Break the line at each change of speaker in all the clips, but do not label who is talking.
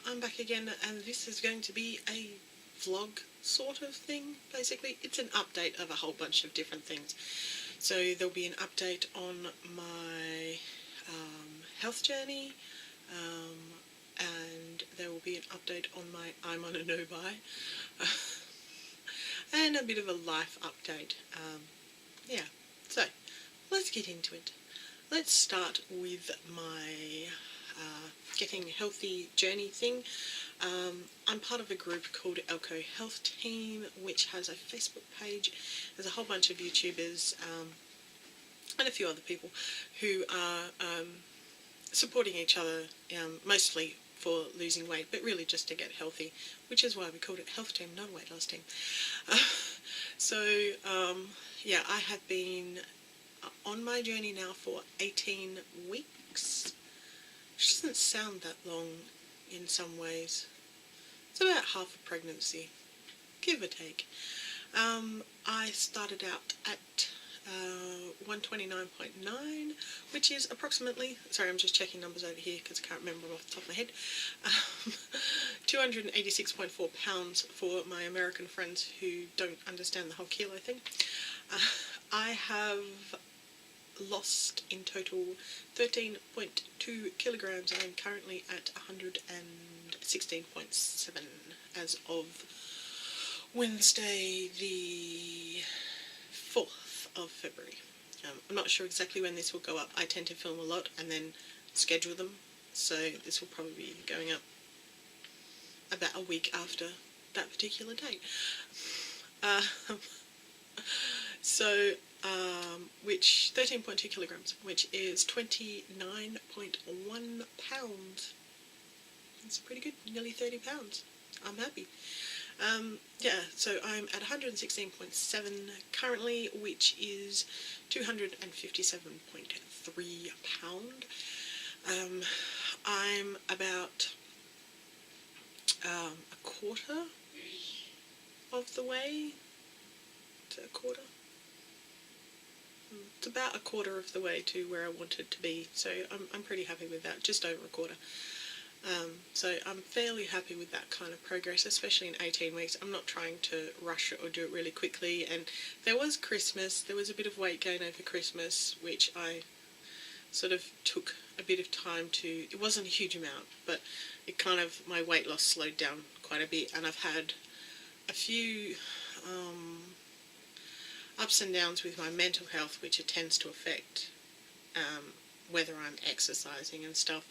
I'm back again, and this is going to be a vlog sort of thing. Basically, it's an update of a whole bunch of different things. So there'll be an update on my health journey, and there will be an update on my imonanobuy, and a bit of a life update. Yeah, so let's get into it. Let's start with my getting healthy journey thing. I'm part of a group called ellkohealthteam, which has a Facebook page. There's a whole bunch of YouTubers and a few other people who are supporting each other, mostly for losing weight, but really just to get healthy, which is why we called it Health Team, not Weight Loss Team. Yeah, I have been on my journey now for 18 weeks, which doesn't sound that long in some ways. It's about half a pregnancy, give or take. I started out at 129.9, which is approximately, sorry, I'm just checking numbers over here because I can't remember them off the top of my head, 286.4 pounds for my American friends who don't understand the whole kilo thing. I have lost in total 13.2 kilograms. I'm currently at 116.7 as of Wednesday the 4th of February. I'm not sure exactly when this will go up. I tend to film a lot and then schedule them, so this will probably be going up about a week after that particular date. Which 13.2 kilograms, which is 29.1 pounds. That's pretty good, nearly 30 pounds. I'm happy. Yeah, so I'm at 116.7 currently, which is 257.3 pound. I'm about a quarter of the way to a quarter. It's about a quarter of the way to where I wanted to be, so I'm pretty happy with that, just over a quarter. So I'm fairly happy with that kind of progress, especially in 18 weeks. I'm not trying to rush it or do it really quickly, and there was Christmas, there was a bit of weight gain over Christmas, which I sort of took a bit of time to, it wasn't a huge amount, but it kind of, my weight loss slowed down quite a bit, and I've had a few ups and downs with my mental health, which it tends to affect whether I'm exercising and stuff.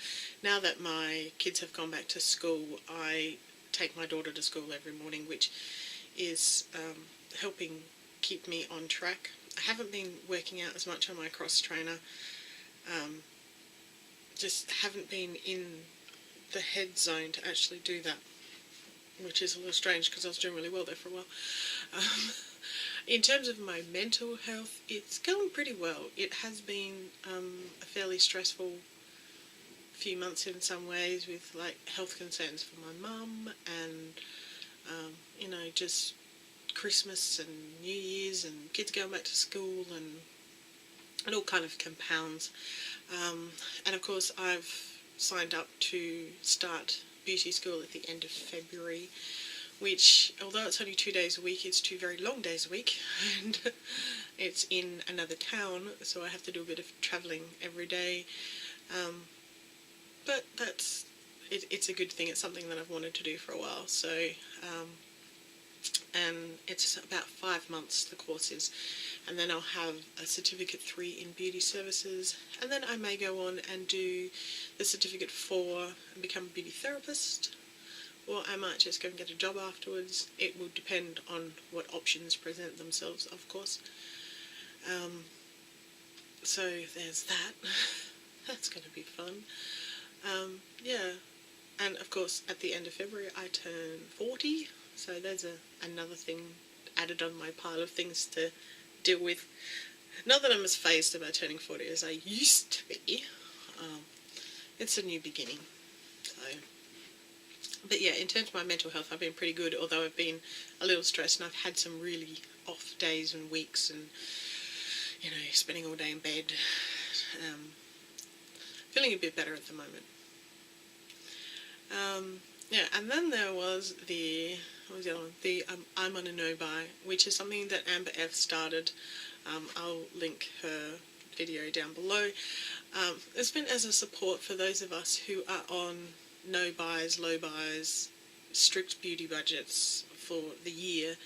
Now that my kids have gone back to school, I take my daughter to school every morning, which is helping keep me on track. I haven't been working out as much on my cross trainer, just haven't been in the head zone to actually do that, which is a little strange because I was doing really well there for a while. In terms of my mental health, it's going pretty well. It has been a fairly stressful few months in some ways, with like health concerns for my mum and you know, just Christmas and New Year's and kids going back to school, and it all kind of compounds. And of course I've signed up to start beauty school at the end of February, which, although it's only 2 days a week, it's 2 very long days a week, and it's in another town, so I have to do a bit of travelling every day. But it's a good thing. It's something that I've wanted to do for a while. So, and it's about 5 months the course is, and then I'll have a certificate 3 in beauty services, and then I may go on and do the certificate 4 and become a beauty therapist. Or I might just go and get a job afterwards. It will depend on what options present themselves, of course. So there's that. That's going to be fun. Yeah, and of course at the end of February I turn 40, so there's another thing added on my pile of things to deal with. Not that I'm as phased about turning 40 as I used to be. It's a new beginning. So. But yeah, in terms of my mental health, I've been pretty good, although I've been a little stressed, and I've had some really off days and weeks, and, you know, spending all day in bed. Feeling a bit better at the moment. Yeah, and then there was what was the other one? The imonanobuy, which is something that Amber F started. I'll link her video down below. It's been as a support for those of us who are on no buys, low buys, strict beauty budgets for the year.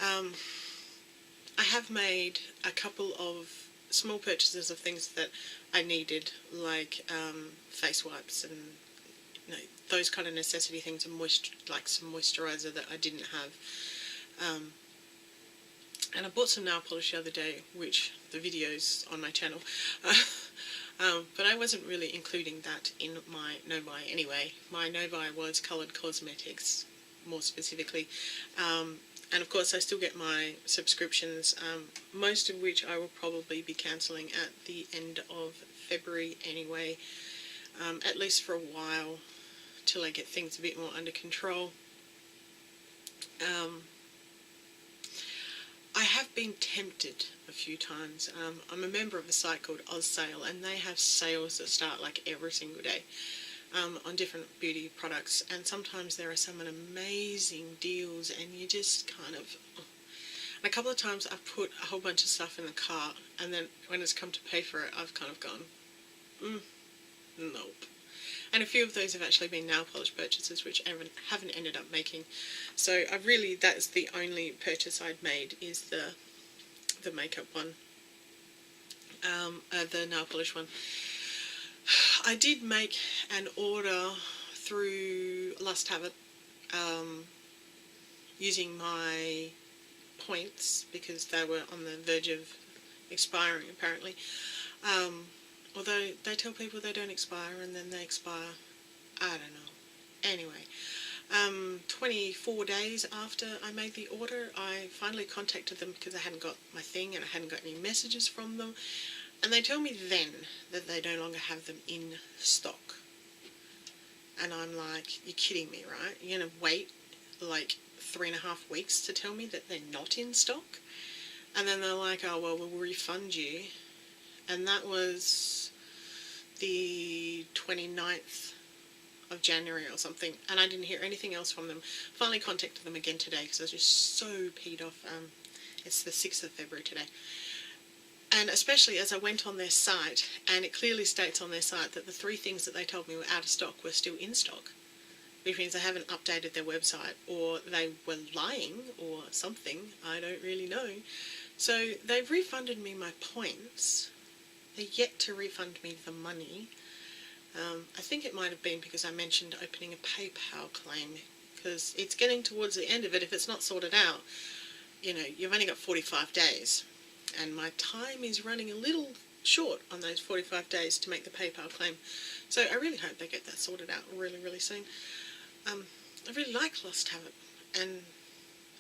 I have made a couple of small purchases of things that I needed, like face wipes and those kind of necessity things, and like some moisturiser that I didn't have. And I bought some nail polish the other day, which the video's on my channel. But I wasn't really including that in my no-buy anyway. My no-buy was coloured cosmetics, more specifically. And of course I still get my subscriptions, most of which I will probably be cancelling at the end of February anyway, at least for a while, till I get things a bit more under control. I have been tempted a few times. I'm a member of a site called OzSale, and they have sales that start like every single day on different beauty products, and sometimes there are some amazing deals, and you just kind of... And a couple of times I've put a whole bunch of stuff in the cart, and then when it's come to pay for it, I've kind of gone, nope. And a few of those have actually been nail polish purchases, which I haven't ended up making. So that's the only purchase I'd made, is the makeup one, the nail polish one. I did make an order through Lust Habit, using my points, because they were on the verge of expiring apparently. Although they tell people they don't expire and then they expire. I don't know. Anyway, 24 days after I made the order, I finally contacted them because I hadn't got my thing and I hadn't got any messages from them. And they tell me then that they no longer have them in stock. And I'm like, you're kidding me, right? You're going to wait like 3.5 weeks to tell me that they're not in stock? And then they're like, oh, well, we'll refund you. And that was the 29th of January or something, and I didn't hear anything else from them. Finally contacted them again today because I was just so peed off. It's the 6th of February today. And especially as I went on their site, and it clearly states on their site that the 3 things that they told me were out of stock were still in stock, which means they haven't updated their website, or they were lying, or something. I don't really know. So they've refunded me my points. They're yet to refund me the money. I think it might have been because I mentioned opening a PayPal claim, because it's getting towards the end of it. If it's not sorted out, you've only got 45 days. And my time is running a little short on those 45 days to make the PayPal claim. So I really hope they get that sorted out really, really soon. I really like Lust Habit, and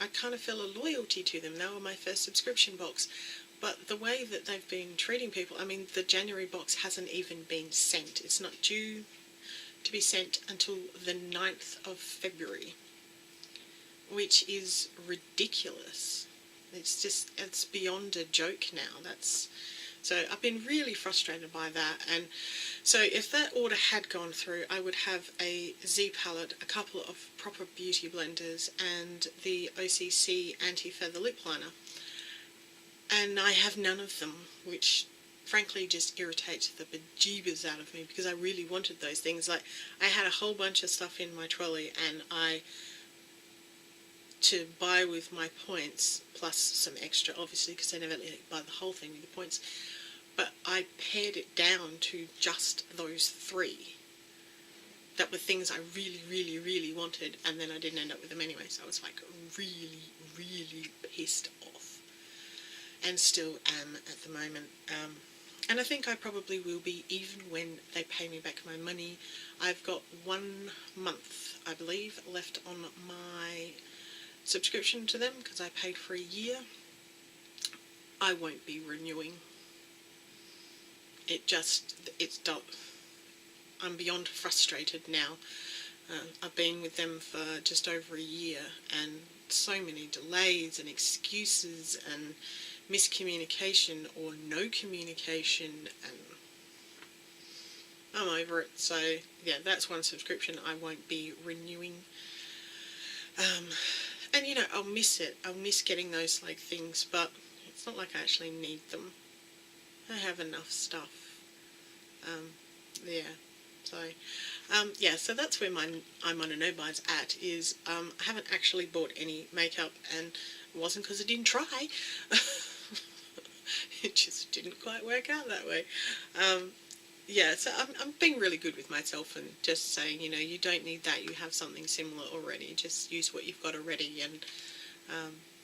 I kind of feel a loyalty to them. They were my first subscription box. But the way that they've been treating people, I mean, the January box hasn't even been sent. It's not due to be sent until the 9th of February, which is ridiculous. It's beyond a joke now. So I've been really frustrated by that. And so if that order had gone through, I would have a Z palette, a couple of proper beauty blenders, and the OCC anti-feather lip liner. And I have none of them, which frankly just irritates the bejeebers out of me, because I really wanted those things. Like, I had a whole bunch of stuff in my trolley, and to buy with my points, plus some extra, obviously, because I never let it buy the whole thing with the points. But I pared it down to just those 3. That were things I really, really, really wanted, and then I didn't end up with them anyway. So I was like really, really pissed off. And still am at the moment. And I think I probably will be, even when they pay me back my money. I've got 1 month, I believe, left on my subscription to them, because I paid for a year. I won't be renewing. I'm beyond frustrated now. I've been with them for just over a year, and so many delays and excuses and miscommunication or no communication, and I'm over it. So yeah, that's one subscription I won't be renewing. And you know, I'll miss it. I'll miss getting those like things, but it's not like I actually need them. I have enough stuff. Yeah. So yeah, so that's where my imonanobuy's at. Is I haven't actually bought any makeup, and it wasn't because I didn't try. It just didn't quite work out that way. Yeah, so I'm being really good with myself and just saying, you know, you don't need that. You have something similar already. Just use what you've got already, and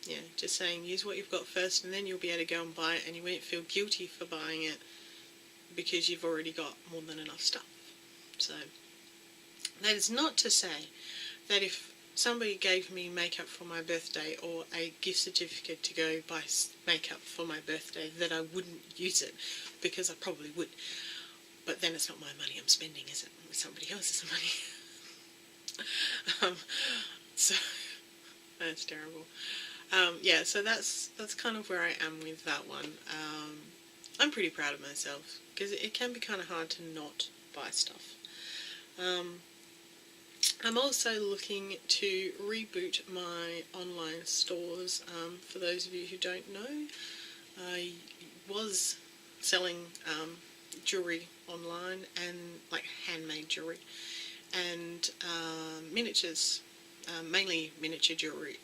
yeah, just saying use what you've got first, and then you'll be able to go and buy it, and you won't feel guilty for buying it because you've already got more than enough stuff. So that is not to say that if somebody gave me makeup for my birthday or a gift certificate to go buy makeup for my birthday that I wouldn't use it, because I probably would. But then it's not my money I'm spending, is it? It's somebody else's money. So that's terrible. Yeah, so that's kind of where I am with that one. I'm pretty proud of myself because it can be kind of hard to not buy stuff. I'm also looking to reboot my online stores. For those of you who don't know, I was selling jewellery online, and like handmade jewellery and miniatures, mainly miniature jewellery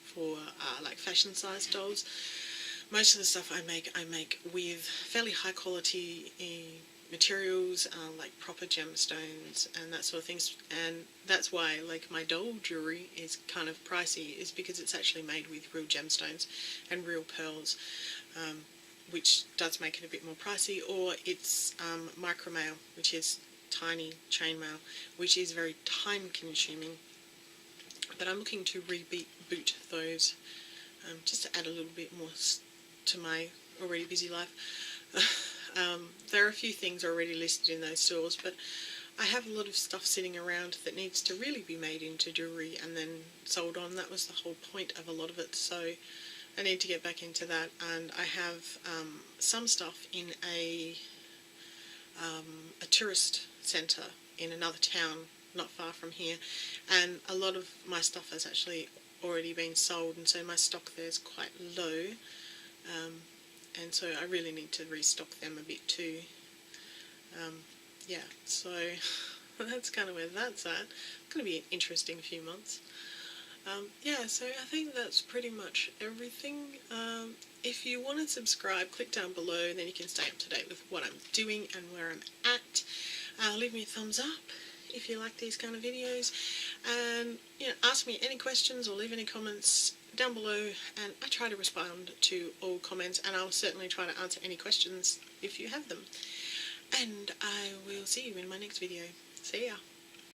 for like fashion size dolls. Most of the stuff I make with fairly high quality materials, like proper gemstones and that sort of things, and that's why like my doll jewellery is kind of pricey, is because it's actually made with real gemstones and real pearls, which does make it a bit more pricey, or it's micromail, which is tiny chainmail, which is very time consuming. But I'm looking to reboot those, just to add a little bit more to my already busy life. There are a few things already listed in those stores, but I have a lot of stuff sitting around that needs to really be made into jewellery and then sold on. That was the whole point of a lot of it, so I need to get back into that. And I have some stuff in a tourist centre in another town not far from here, and a lot of my stuff has actually already been sold, and so my stock there is quite low, and so I really need to restock them a bit too. Yeah, so that's kind of where that's at. It's going to be an interesting few months. Yeah, so I think that's pretty much everything. If you want to subscribe, click down below, then you can stay up to date with what I'm doing and where I'm at. Leave me a thumbs up if you like these kind of videos, and you know, ask me any questions or leave any comments down below, and I try to respond to all comments, and I'll certainly try to answer any questions if you have them. And I will see you in my next video. See ya.